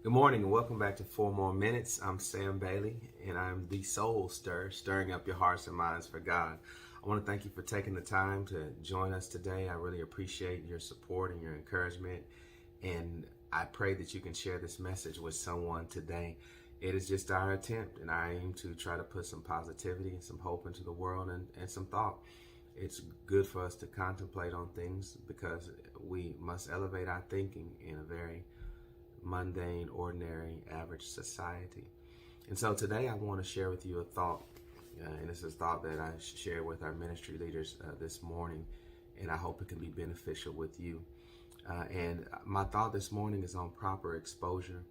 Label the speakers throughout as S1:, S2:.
S1: Good morning and welcome back to 4 More Minutes. I'm Sam Bailey and I'm the soul stirring up your hearts and minds for God. I want to thank you for taking the time to join us today. I really appreciate your support and your encouragement, and I pray that you can share this message with someone today. It is just our attempt and our aim to try to put some positivity and some hope into the world and some thought. It's good for us to contemplate on things because we must elevate our thinking in a very mundane, ordinary, average society. And so today I want to share with you a thought, and this is a thought that I shared with our ministry leaders this morning, and I hope it can be beneficial with you. And my thought this morning is on proper exposure.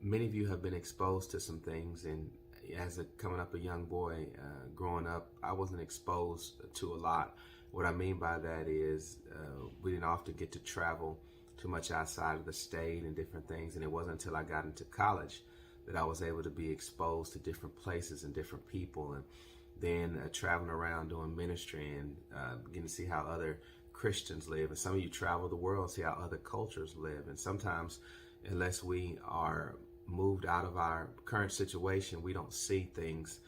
S1: Many of you have been exposed to some things, and as coming up a young boy, growing up, I wasn't exposed to a lot. What I mean by that is we didn't often get to travel too much outside of the state and different things, and it wasn't until I got into college that I was able to be exposed to different places and different people, and then traveling around doing ministry and getting to see how other Christians live. And some of you travel the world, see how other cultures live, and sometimes unless we are moved out of our current situation, we don't see things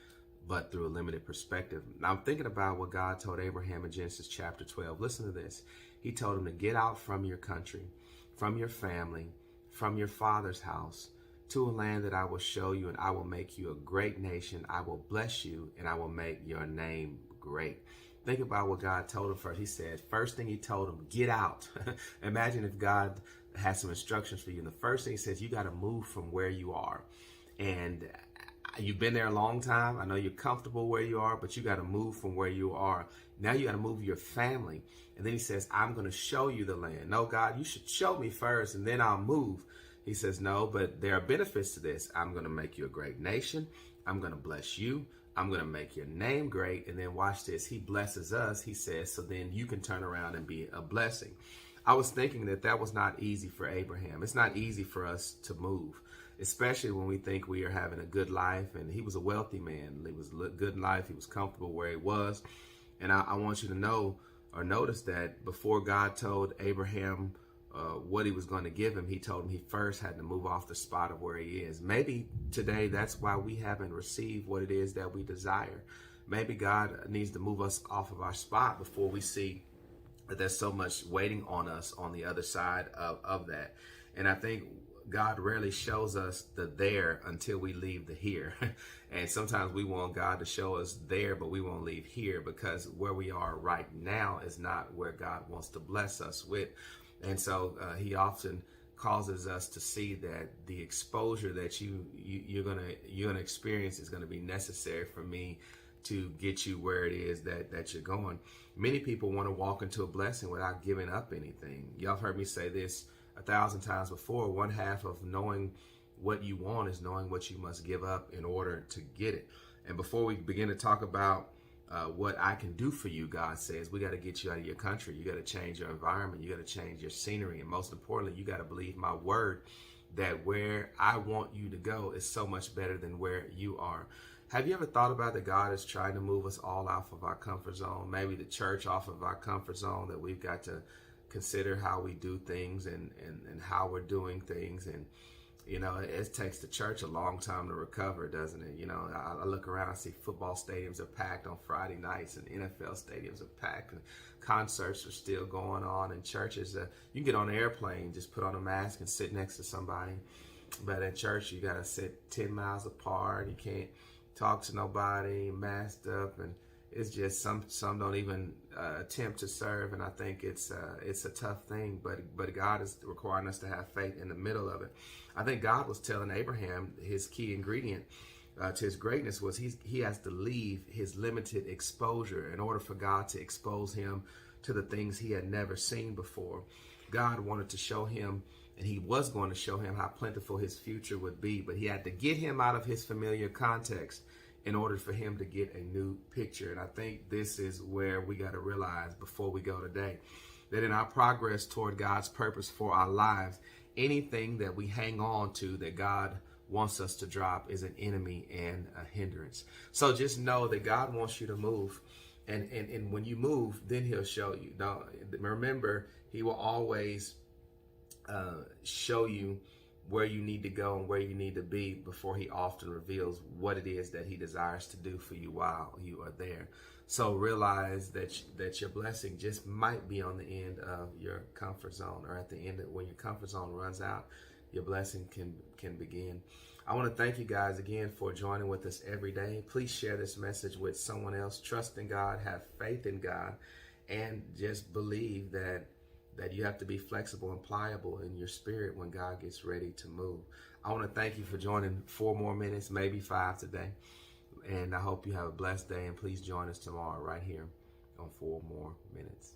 S1: but through a limited perspective. Now I'm thinking about what God told Abraham in Genesis chapter 12. Listen to this. He told him to get out from your country, from your family, from your father's house, to a land that I will show you, and I will make you a great nation. I will bless you, and I will make your name great. Think about what God told him first. He said, first thing he told him, get out. Imagine if God had some instructions for you. And the first thing he says, you got to move from where you are. And you've been there a long time. I know you're comfortable where you are, but you got to move from where you are. Now you got to move your family. And then he says, I'm going to show you the land. No, God, you should show me first and then I'll move. He says, no, but there are benefits to this. I'm going to make you a great nation. I'm going to bless you. I'm going to make your name great. And then watch this. He blesses us. He says, so then you can turn around and be a blessing. I was thinking that was not easy for Abraham. It's not easy for us to move, especially when we think we are having a good life. And he was a wealthy man. He was good in life. He was comfortable where he was. And I want you to know or notice that before God told Abraham what he was going to give him, he told him he first had to move off the spot of where he is. Maybe today that's why we haven't received what it is that we desire. Maybe God needs to move us off of our spot before we see that there's so much waiting on us on the other side of that. And I think God rarely shows us the there until we leave the here. And sometimes we want God to show us there, but we won't leave here because where we are right now is not where God wants to bless us with. And so he often causes us to see that the exposure that you're gonna experience is gonna be necessary for me to get you where it is that you're going. Many people want to walk into a blessing without giving up anything. Y'all have heard me say this 1,000 times before. One half of knowing what you want is knowing what you must give up in order to get it. And before we begin to talk about what I can do for you, God says, we got to get you out of your country. You got to change your environment. You got to change your scenery. And most importantly, you got to believe my word that where I want you to go is so much better than where you are. Have you ever thought about that God is trying to move us all off of our comfort zone? Maybe the church off of our comfort zone, that we've got to consider how we do things and how we're doing things. And, you know, it takes the church a long time to recover, doesn't it? You know, I look around, I see football stadiums are packed on Friday nights and NFL stadiums are packed and concerts are still going on, and churches, you can get on an airplane, just put on a mask and sit next to somebody. But in church, you got to sit 10 miles apart. You can't talk to nobody, masked up, and it's just some don't even attempt to serve. And I think it's a tough thing, but God is requiring us to have faith in the middle of it. I think God was telling Abraham his key ingredient to his greatness was he has to leave his limited exposure in order for God to expose him to the things he had never seen before. God wanted to show him, and he was going to show him how plentiful his future would be, but he had to get him out of his familiar context in order for him to get a new picture. And I think this is where we got to realize before we go today, that in our progress toward God's purpose for our lives, anything that we hang on to that God wants us to drop is an enemy and a hindrance. So just know that God wants you to move. And when you move, then he'll show you. Now, remember, he will always show you where you need to go and where you need to be before he often reveals what it is that he desires to do for you while you are there. So realize that your blessing just might be on the end of your comfort zone, or at the end of when your comfort zone runs out, your blessing can begin. I want to thank you guys again for joining with us every day. Please share this message with someone else. Trust in God, have faith in God, and just believe that you have to be flexible and pliable in your spirit when God gets ready to move. I want to thank you for joining 4 more minutes, maybe 5 today. And I hope you have a blessed day. And please join us tomorrow right here on 4 More Minutes.